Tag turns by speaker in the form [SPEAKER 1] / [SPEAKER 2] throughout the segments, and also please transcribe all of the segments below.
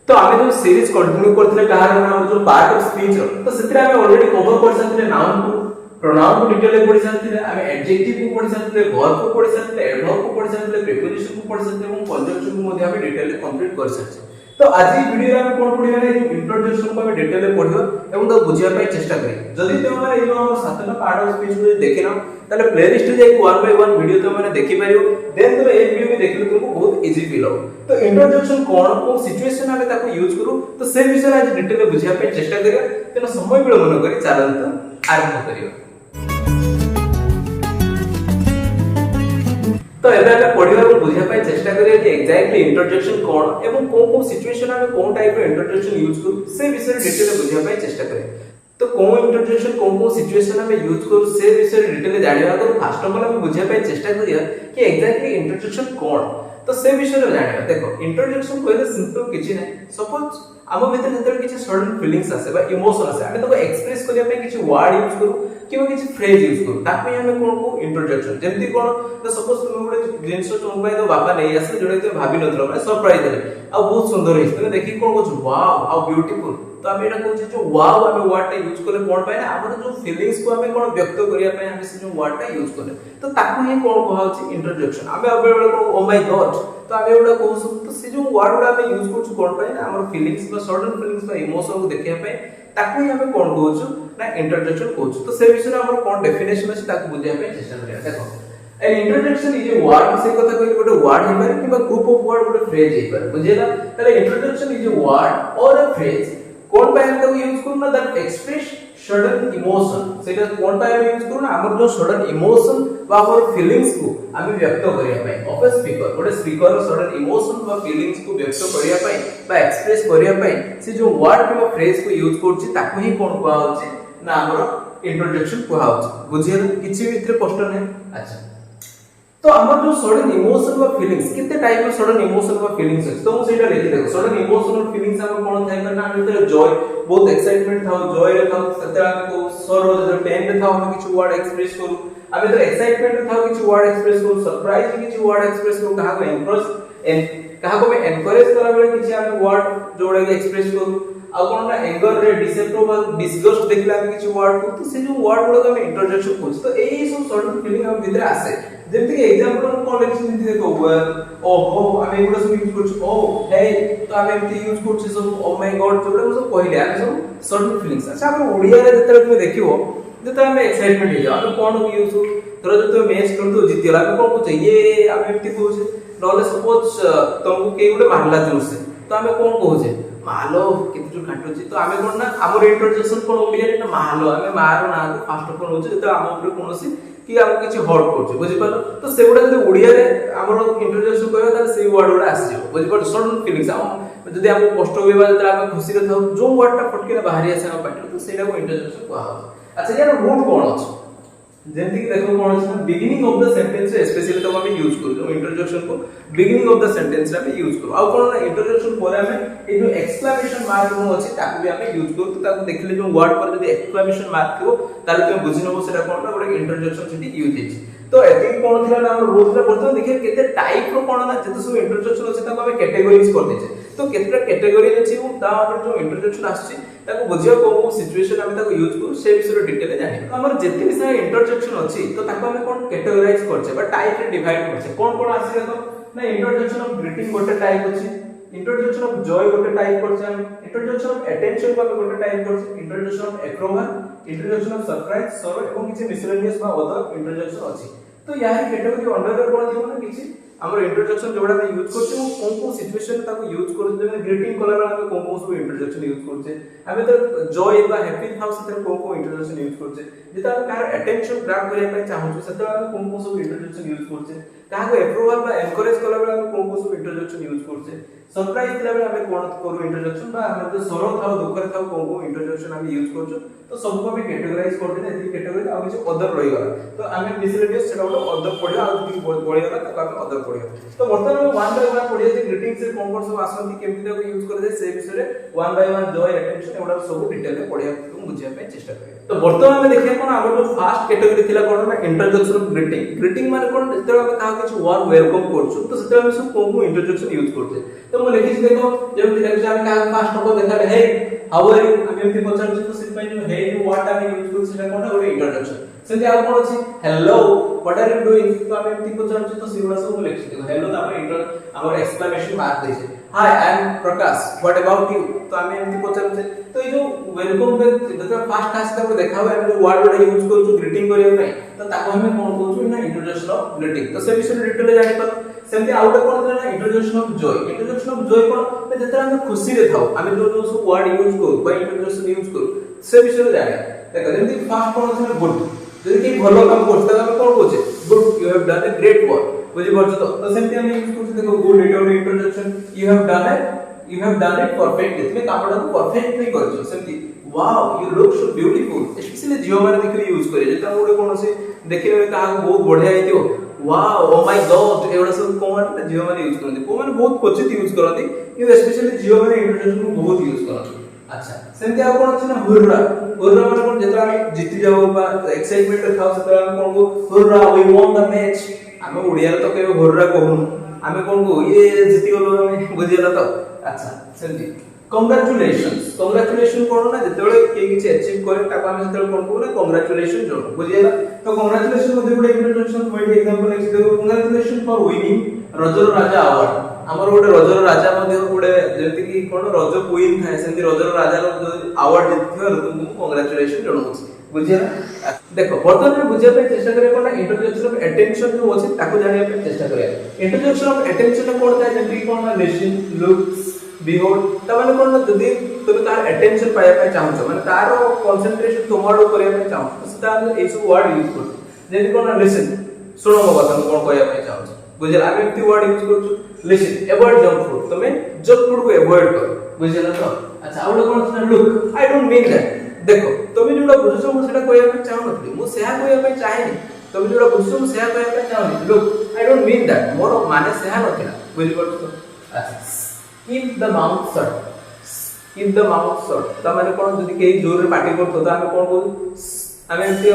[SPEAKER 1] तो आमे जो सीरीज कंटिन्यू करथिले कहार नाम जो पार्ट ऑफ स्पीच तो सेतिर आमे ऑलरेडी कवर कर सकथिले नाउन को प्रोनाउन को डिटेल पढ़ि सकथिले आमे एडजेक्टिव को पढ़ि सकथिले वर्ब को पढ़ि सकथिले एडवर्ब को पढ़ि सकथिले प्रीपोजिशन को पढ़ि सकथिले और कंजंक्शन को मध्ये आमे डिटेल कंप्लीट कर सकथिले। तो आज ई वीडियो रे आमे कोन पढिबा नै इंट्रोडक्शन को आमे डिटेल पढिबा एवं तो बुझिया पय चेष्टा करी। जदि तुम माने ई हमर सातटा पार्ट ऑफ स्पीच को देखिना ताले प्लेलिस्ट रे जाई 1 बाय 1 वीडियो तुम माने देखि पारियो देन तुम ए वीडियो में देखिले तुमको बहुत इजी फील हो। तो इंट्रोडक्शन कोन को सिचुएशन आमे ताको यूज करू तो से विषय आज डिटेल बुझिया पय चेष्टा करिया तेनो समय विलंब करी चलंत आरंभ करियो। तो एबे आमे पढिबा को बुझिया पय चेष्टा करिया कि एग्जैक्टली इंट्रोडक्शन कोन एवं कोन सिचुएशन आमे कोन टाइप रो इंट्रोडक्शन यूज करू से विषय डिटेल बुझिया पय चेष्टा करिया। तो कोन इंट्रोडक्शन कोन सिचुएशन आमे यूज करू से विषय डिटेल जानिबा को फर्स्ट ऑफ ऑल आमे बुझिया पय चेष्टा करिया कि एग्जैक्टली इंट्रोडक्शन कोन तो से विषय रो जानिबा। देखो इंट्रोडक्शन कहले सिंपल किछि नै सपोज आम भीतर जतरे किछि सडन फीलिंग्स आसे बा इमोशन आसे आमे तो एक्सप्रेस करिया पे किछि वर्ड यूज करू किबा किछि फ्रेज यूज करू ताकि हमें कोन को इंट्रोडक्शन जेंति कोन तो सपोज तुम गुडे जिंस तुम भाई तो बापा नै आसे जोडे तो भाबी नथलो माने सरप्राइज देले आ बहुत सुंदर हिस तने देखि कोन को वाओ हाउ ब्यूटीफुल तो आमे एटा कहू जो वाओ आमे वर्ड टा यूज करले कोन पाए ना हमर जो फीलिंग्स को आमे कोन व्यक्त करिया पे हमें से जो वर्ड टा यूज करले तो ताकू ही कोन कहा होची इंट्रोडक्शन आमे अबे बेले कोन ओ माय गॉड तो आमे एटा कहू तो से जो वर्ड आमे यूज करछु कोन पाए ना हमर फीलिंग्स बा सडन फीलिंग्स बा इमोशन को देखिया पे ताकू ही हमें कोन कहू ना इंट्रोडक्शन कहू तो से विषय हमर कोन डेफिनेशन अछि ताकू बुझिया पे चेष्टा करिया। देखो an introduction is a word से कथा कोइ गोटे वर्ड हे पारे किबा ग्रुप ऑफ वर्ड गोटे फ्रेज हे पारे बुझिला तले introduction is a word or a phrase कोन पाए हम यूज करू ना दैट एक्सप्रेस सडन इमोशन सेटा कोन पाए यूज करू ना हमर जो सडन इमोशन बा हमर फीलिंग्स को आमे व्यक्त करिया पाए ऑफ अ स्पीकर गोटे स्पीकर सडन इमोशन बा फीलिंग्स को व्यक्त करिया पाए बा एक्सप्रेस करिया पाए से जो वर्ड किबा फ्रेज को यूज करछि ताकू ही कोन कहा होछि ना हमर इंट्रोडक्शन कहा होछि बुझिला किछि भीतर प्रश्न नै। अच्छा तो हमर जो सडन इमोशन व फीलिंग्स कितने टाइप ऑफ सडन इमोशन व फीलिंग्स है तो हम सेटा लिखि देखो सडन इमोशन और फीलिंग्स हम कोन थाय करना हम भीतर जॉय बहुत एक्साइटमेंट था जॉय रे था सतरा को सरो जो पेन रे था हम किछ वर्ड एक्सप्रेस करू अब भीतर एक्साइटमेंट रे था किछ वर्ड एक्सप्रेस करू सरप्राइज रे किछ वर्ड एक्सप्रेस करू कहा को एनकरेज कहा को मैं एनकरेज करा बेले किछ हम वर्ड जोड़े एक्सप्रेस करू आ कोन ना एंगर रे डिसअप्रूवल डिसगस्ट देखला हम किछ वर्ड को तो से जो वर्ड गुडा हम इंट्रोडक्शन करू तो एई सब सडन फीलिंग हम भीतर आसे जेमति कि एग्जांपल हम कोन लेक्चर जेमति देखो ओहो आमे एगुडा सब यूज करछु ओ हे तो आमे एमति यूज करछु सब ओ माय गॉड जोडा सब कहले आमे सब सडन फीलिंग्स अच्छा हम ओडिया रे जतरे तुम देखिवो जते आमे एक्साइटमेंट हे जाउ कोन यूज तोरा जो तुम मैच कर दो जितिला कोन को चाहिए आमे एमति कहू नले सपोज तुमको के गुडे मारला जोर से तो आमे कोन कहू मालो किति जो काटुची तो आमे कोन ना हमर इंट्रोडक्शन कोन ओडिया रे ना मालो आमे मारो ना फास्ट ऑफ ऑल होचे जते हम ऊपर कोनोसी कि हम किछि हर्ट करछु बुझि पालो तो सेगुडा जदि ओडिया रे हमर इंट्रोडक्शन करबा त से वर्ड गुडा आसी जाबो बुझि पालो सडन फीलिंग्स हम जदि हम कष्ट होइबा जदि हम खुशी रे थाउ जो वर्ड टा फटके बाहरी आसे हम पाटो तो सेटा को इंट्रोडक्शन कहा अच्छा यार रूल कोन अछि जेंति कि देखो कोन अछि beginning of the sentence specially तो हम यूज करू इंट्रोडक्शन को बिगिनिंग ऑफ द सेंटेंस रे हम यूज करू आ कोन ना इंट्रोडक्शन पर हम ए जो एक्सक्लेमेशन मार्क जो अछि ताकू भी हम यूज करू तो ताकू देखले जो वर्ड पर जदि एक्सक्लेमेशन मार्क थियो ताले तुम बुझि नबो सेटा कोन ना गोटे इंट्रोडक्शन सेठी यूज हेछि तो एति कोन थिला ना हम रूल्स रे बर्तन देखिए केते टाइप रो कोन ना जते सब इंट्रोडक्शन अछि ताकू हम कैटेगरीज कर देछे तो केतेटा कैटेगरी अछि उ ता हमर जो इंट्रोडक्शन आछि ताको बुझियो कोन सिचुएशन हम ताको यूज करू से विषय डिटेल जानि हमर जति विषय इंट्रोडक्शन अछि तो ताको हम कोन कैटेगराइज करछे बा टाइप रे डिवाइड करछे कोन कोन आछि देखो ना इंट्रोडक्शन ऑफ ग्रीटिंग गोटे टाइप अछि इंट्रोडक्शन ऑफ जॉय गोटे टाइप करछे हम इंट्रोडक्शन ऑफ अटेंशन बा गोटे टाइप करछे introduction of approval introduction of surprise सरो एवं किछि मिसलेनियस बा अदर इंट्रोडक्शन अछि तो याही कैटेगरी अंडर रे कोन दिबो ना किछि हमर इंट्रोडक्शन जोडा में यूज करछे कोन सिचुएशन ताको यूज करछे जेमे ग्रीटिंग कला बेला हम कोन सब इंट्रोडक्शन यूज करछे हमें तो जॉय बा हैप्पी थाउ से कोन इंट्रोडक्शन यूज करछे जेता हम कार अटेंशन ग्रैब करिया पे चाहू सेता हम कोन सब इंट्रोडक्शन यूज करछे काहा को अप्रूवल बा एनकरेज कला बेला हम कोन सब इंट्रोडक्शन यूज करछे सरप्राइज दिला बेला हम कोन करू इंट्रोडक्शन बा हम जो सरो थाउ दुख रे थाउ कोन इंट्रोडक्शन हम यूज करछो तो सब को हम कैटेगराइज कर देने एती कैटेगरी आ किछ अदर रहि गला तो हम मिसलेनियस सेटा अदर पढिया आ किछ पढि गला तो हम अदर पढिया तो वर्तमान में 1 बाय 1 पढिया जे ग्रीटिंग्स से कोन सब आसंती केमति ताको यूज कर दे से विषय रे 1 बाय 1 जॉय अटेंशन एवडा सब डिटेल में पढिया तुम बुझिया पे चेष्टा करियो। तो वर्तमान में देखिया कोन हमर जो फर्स्ट कैटेगरी थिला कोन ना इंट्रोडक्शन ऑफ ग्रीटिंग ग्रीटिंग माने कोन जते हम कहा কিছু ওয়ার্ড ওয়েলকম করছো তো সেটা আমি সব কোন ইন্ট্রোডাকশন ইউজ করছে তো ମୁଁ ଲେଖିଛି ଦେଖ ଯେମିତି ଲେଖିଛି ଆମେ କାହା ଫାଷ୍ଟ ନମ୍ବର ଦେଖାଲେ hey how are you ଆମେ ଏମିତି ପଚାରୁଛୁ ତ ସେଥିପାଇଁ ଯୋଉ hey what ଆମେ ୟୁଜ କରୁଛୁ ସେଟା କୋନଟା ଗୋଟେ ଇଣ୍ଟ୍ରୋଡକ୍ସନ ସେମିତି ଆଉ କଣ ଅଛି hello what are you doing ତ ଆମେ ଏମିତି ପଚାରୁଛୁ ତ ସେଗୁଡା ସବୁ ଲେଖିଛି ଦେଖ hello ତାପରେ ଇଣ୍ଟର ଆମର ଏକ୍ସକ୍ଲାମେଶନ mark ଦେଇছে hi I am Prakash what about you ତ ଆମେ ଏମିତି ପଚାରୁଛେ ତ এই ଯୋଉ ওয়েলকম বে যেটা ফার্স্ট ক্লাস তাକୁ ଦେଖା ହୁଏ ଆମେ ଯୋଉ ୱାର୍ଡ ଗୁଡା ୟୁଜ କରୁଛୁ ଗ୍ରୀଟିଂ କରିବା ପାଇଁ ତ ତାକୁ ଆମେ କଣ କହୁଛୁ ନା ଇଣ୍ଟ୍ରୋଡକ୍ସନ ଅଫ ଗ୍ରୀଟିଂ ତ ସେ ବିଷୟରେ ଡିଟେଲ ଜାଣିପାର ସେମିତି ଆଉ ଗୋଟେ କଣ ଥିଲା ନା introduction of Jay introduction of Jay କଣ ଯେତେବେଳେ ଆମେ ଖୁସିରେ ଥାଉ ଆମେ ଯୋଉ ଯୋଉ ସବୁ ୱାର୍ଡ ୟୁଜ କରୁ ବା ଇଣ୍ଟ୍ରୋଡକ୍ସନ ୟୁଜ କରୁ ସେ ବିଷୟରେ ଜାଣିବା ଦେଖ ଯେମିତି ଫାର୍ଷ୍ଟ କଣ ଥିଲା ଗୁଡ ଯଦି କି ଭଲ କାମ କରୁଛ ତାହେଲେ ଆମେ କଣ କହୁଛେ good you have done a great work ବୁଝି ପାରୁଛ ତ ସେମିତି ଆମେ ୟୁଜ କରୁଛେ ଦେଖ ଗୁଡ ଏଟା ଗୋଟେ introduction you have done it perfectly তুমি କାମଟାକୁ ପରଫେକ୍ଟଲି କରିଛ ସେମିତି wow you look so beautiful especially ଝିଅ ମାନେ ଦେଖିଲେ ୟୁଜ କରିବେ ଯେତେବେଳେ ଗୋଟେ କୌଣସି ଦେଖିଲେ କାହାକୁ ବହୁତ ବଢିଆ ହେଇଥିବ wow oh my god ଏଗୁଡା ସବୁ କୋଉମାନେ ଝିଅ ମାନେ ୟୁଜ କରନ୍ତି କୋଉମାନେ ବହୁତ କ୍ୱଚିତ ୟୁଜ କରନ୍ତି କିନ୍ତୁ especially ଝିଅ ମାନେ ଇଣ୍ଟ୍ରୋଡକ୍ସନ କୁ ବହୁତ ୟୁଜ କରନ୍ତି ଆଚ୍ଛା ସେମିତି ଆଉ କଣ ଅଛି ନା ହୁର୍ରା ହୁର୍ରା ମାନେ କଣ ଯେତେବେଳେ ଆମେ ଜିତି ଯାଉ ବା ଏକ୍ସାଇଟମେଣ୍ଟ ରେ ଥାଉ ସେତେବେଳେ ଆମେ କଣ କହୁ Hurra we won the match ଆମେ ଓଡିଆରେ ତ କେବେ ହୁର୍ରା କହୁନୁ ଆମେ କଣ କହୁ ଇଏ ଜିତି ଗଲୁ ଆମେ ବୁଝିଲା ତ ଆଚ୍ଛା ସେମିତି କଂଗ୍ରାଚୁଲେସନ କଣ ନା ଯେତେବେଳେ କିଏ କିଛି ଅଚିଭ करे ତାକୁ ଆମେ ଯେତେବେଳେ କଣ କହୁ ନା କଂଗ୍ରାଚୁଲେସନ ଜଣୁ ବୁଝିଲା ତ କଂଗ୍ରାଚୁଲେସନ ମଧ୍ୟ ଗୋଟେ ଇଣ୍ଟ୍ରୋଡକ୍ସନ ମୁଁ ଏଠି एग्जांपल ଲେଖି ଦେବ କଂଗ୍ରାଚୁଲେସନ ଫର ୱିନିଂ ରଜର ରାଜା ଆୱାର୍ଡ ଆମର ଗୋଟେ ରଜର ରାଜା ମଧ୍ୟ ଗୋଟେ ଯେମିତି କି କଣ ରଜ କୁଇନ ଥାଏ ସେମିତି ରଜର ରାଜାର ଆୱାର୍ଡ ଜିତିଥିବାରୁ ତୁମକୁ କଂଗ୍ରାଚୁଲେସନ ଜଣାଉଛି ବୁଝିଲା ଦେଖ ବର୍ତ୍ତମାନ ବୁଝିବା ପାଇଁ ଚେଷ୍ଟା କରିବା କଣ ଇଣ୍ଟ୍ରୋଡକ୍ସନ ଅଫ ଅଟେନସନ ଯୋଉ ଅଛି ତାକୁ ଜାଣିବା ପାଇଁ ଚେଷ୍ଟା କରିବା ଇଣ୍ଟ୍ରୋଡକ୍ସନ ଅଫ ଅଟେନସନ କଣ ଥାଏ ଯେମିତି କଣ ନା ଲିସନ ଲୁକ୍ସ बिहोल्ड तमाने कोन जदी तुम तार अटेंशन पाया पे चाहछो माने तार कंसंट्रेशन तुमाडो करिया पे चाहछो तो सेटा हम ए सब वर्ड यूज करछो जेदी कोन लिसन सुनो मो बात हम कोन कहया पे चाहछो बुझला आमे एती वर्ड यूज करछो लिसन अवॉइड जंक फूड तुमे जंक फूड को अवॉइड करो बुझला तो अच्छा आउलो कोन छै look I don't mean that देखो तुमे जोडा बुझछो मो सेटा कहया पे चाहनो नथि मो सेहा कहया पे चाहेनी तुमे जोडा बुझछो मो सेहा कहया पे चाहनी look I don't mean that more माने सेहा नथिला बुझि पड़छो अच्छा keep the mouth shut त माने कोन जदी के जोर रे पार्टी करतो त हमें कोन कहू हमें एते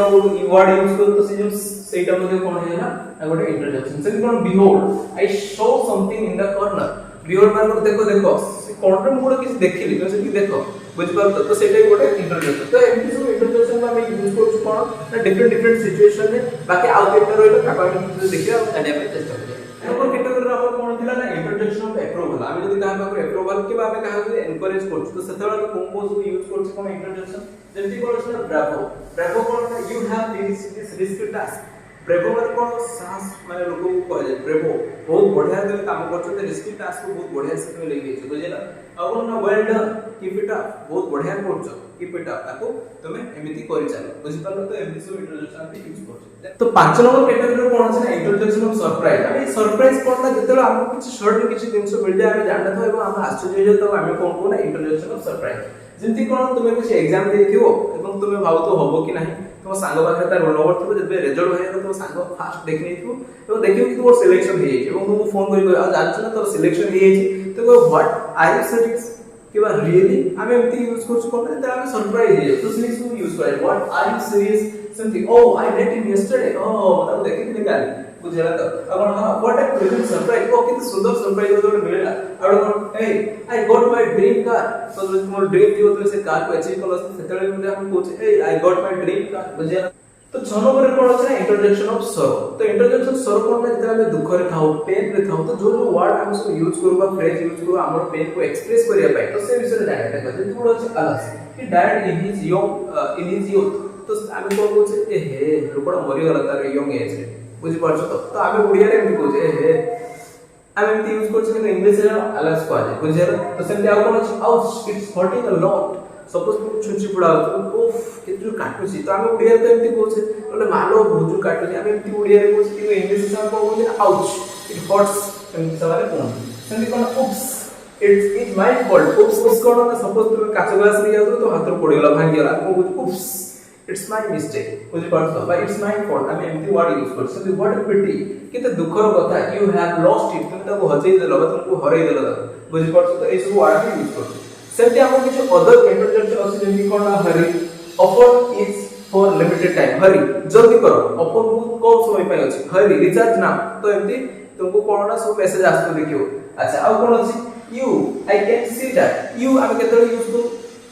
[SPEAKER 1] वर्ड यूज करू तो से जो सेटा मध्ये कोन है ना गोटे इंट्रोडक्शन से कोन behold I show something in the corner behold माने देखो देखो से कॉर्नर मोड किछ देखिली तो से देखो बुझि पारतो तो सेटा गोटे इंट्रोडक्शन तो एमती सब इंट्रोडक्शन में हम यूज करू कोन ना डिफरेंट सिचुएशन में बाकी आउ केटर रहलो ताका हम देखिया जानिया पे चेष्टा करिया नंबर कैटेगरी रे हमर कोन थिला ना इंट्रोडक्शन ऑफ अप्रूवल आमे जदी कहा पाकर अप्रूवल के बा आमे कहा एनकरेज करछु तो सेतेला कोन कोन सब यूज करछु कोन इंट्रोडक्शन जेंति करछु ना ब्रावो ब्रावो कोन you have this risk task bravo माने कोन साहस माने लोक को कहे जे ब्रेवो बहुत बढ़िया से काम करछु ते रिस्क टास्क को बहुत बढ़िया से तुम लेके जेछु बुझिला आ कोन ना well done keep it up बहुत बढ़िया करछु कीप इट अप ताको तुमे एमिति करि चालो बुझि पारलो तो एमिति सब इंट्रोडक्शन पे यूज करछु तो 5 नंबर कैटेगरी कोन छै ना इंट्रोडक्शन ऑफ सरप्राइज आमे सरप्राइज कोन ना जेतेला हमको किछ शॉर्ट में किछ दिन से मिल जाय आमे जानना था एवं हम आश्चर्य हो तो आमे कोन को ना इंट्रोडक्शन ऑफ सरप्राइज जेंति कोन तुमे कुछ एग्जाम देथियो एवं तुमे भाव तो हबो कि नाही तुम सांग पाखे तार रोल नंबर थबो जबे रिजल्ट होय तो सांग फास्ट देखि नेथियो तो देखियो कि तोर सिलेक्शन हे जाय एवं तुम फोन करि आ जानछ ना तोर सिलेक्शन हे जाय तो व्हाट आर यू सीरियस कि बा रियली आमे एमती यूज करछु कोन त आमे सरप्राइज हे तो सिलेक्शन यूज करे what are you serious something oh I met him yesterday oh मतलब देखि काली बुझला तो अपन व्हाट अ प्लेजेंट सरप्राइज ओ कित सुंदर सरप्राइज तो मिलेला और ए I got my dream car तो तुम ड्रीम दियो तो से कार को अचीव करलो सेतले मुझे हम पूछ ए I got my dream car बुझला तो 6 नंबर कोन अछि ना इंट्रोडक्शन ऑफ सरो तो इंट्रोडक्शन सरो कोन ना जेतरा हम दुख रे थाउ पेन रे थाउ तो जो जो वर्ड हम सब यूज करबा फ्रेज यूज करबा हमर पेन को एक्सप्रेस करिया पाए तो से विषय जाने देखो जे थोड़ा अछि अलग कि डायरेक्ट इन हिज यूथ तो आमे कोन कहू ए हे लोकड़ा मरि गला तार यंग एज रे बुझि पाछो तो आमे ओडिया रे एमती कहू ए हे आमे एमती यूज करछ कि इंग्लिश रे अलग स्क्वा जे बुझिरा तो सेमती आ कोन अछि out it's hurting a lot suppose तुम छुंची पड़ा उफ केतु काटुची तो आमे ओडिया रे एमती कहू बोले मालो भुजु काटुची आमे एमती ओडिया रे कहू कि इंग्लिश से हम कहू आउट इट हर्ट्स एमती सवारे कोन सेमती कोन उप्स इट्स माय फॉल्ट उप्स कोन ना सपोज तुम काच ग्लास रे जाउ तो हाथ रे पड़ी गला भांगी गला को उप्स इट्स माय मिस्टेक बुझि पारछो बा इट्स माय फॉल्ट आमे एमती वर्ड यूज करछ तो व्हाट अ पिटी किते दुखर कथा यू हैव लॉस्ट इट तुम ताको हजै देलो बा तुमको हरै देलो बुझि पारछो तो ए सब वर्ड यूज करछ सेमती हमको किछ अदर इंट्रोडक्शन अछि जेमि कोन hurry offer is for limited time hurry जल्दी करो ऑफर बहुत कम समय पे अछि हरी रिचार्ज ना तो एमती तुमको कोन ना सब मेसेज आस्तो देखियो अच्छा आ कोन अछि you I can see that you हम केतले यूज करू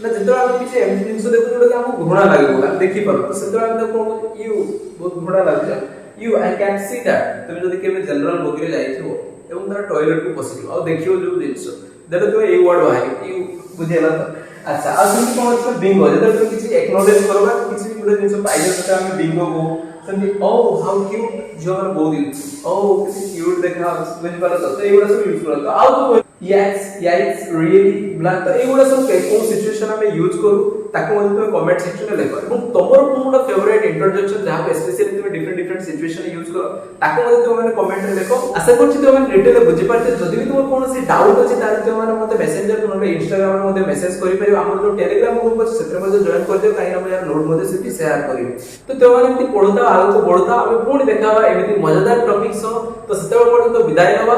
[SPEAKER 1] ना जेतो हम किछ एमती जिंस देखु जोटा हम घृणा लागो हम देखि पारो तो सेतो हम कोन यू बहुत घृणा लाग जा you I can see that तुम जदी केबे जनरल बगरे जाइथिबो एवं तार टॉयलेट को पसिलो आ देखियो जो जिंस देखो तो ए वर्ड बाहर यू बुझेला तो अच्छा आ तुम कोन अछि बिंगो जदि तुम किछि एक्नॉलेज करबा किछि गुडे जिंस पाइले तो हम बिंगो को समझी ओ हाउ क्यूट जो हम बोल दी ओ किसी क्यूट देखा बुझ पारो तो एगुडा सब यूज करतो आ तो यस रियली ब्लैक तो एगुडा सब कोन सिचुएशन में यूज करू ताको मते तुम कमेंट सेक्शन में लिखो এবং তোমার কোনটা ফেভারিট ইন্টরজেকশন যাহা স্পেশালি তুমি ডিফারেন্ট সিচুয়েশন ইউজ করো তাকো মতে তুমি মানে কমেন্ট রে লেখো আশা করছি তুমি ডিটেইলে বুঝি পারতে যদি তোমার কোনসি ডাউট আছে তাহলে তুমি মানে মতে মেসেঞ্জর নলে ইনস্টাগ্রাম এর মধ্যে মেসেজ করি পারিও আমার যে টেলিগ্রাম গ্রুপ আছে সেটার মধ্যে জয়েন করে দিও কাহিনা আমি নোট মধ্যে সেটি শেয়ার করিবি তো তুমি এমনি পড়তা আলোক পড়তা আমি পুଣି দেখাবা এমনি মজাদার টপিক সহ তো সেটা পর্যন্ত বিদায় নেবা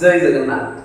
[SPEAKER 1] জয় জগন্নাথ।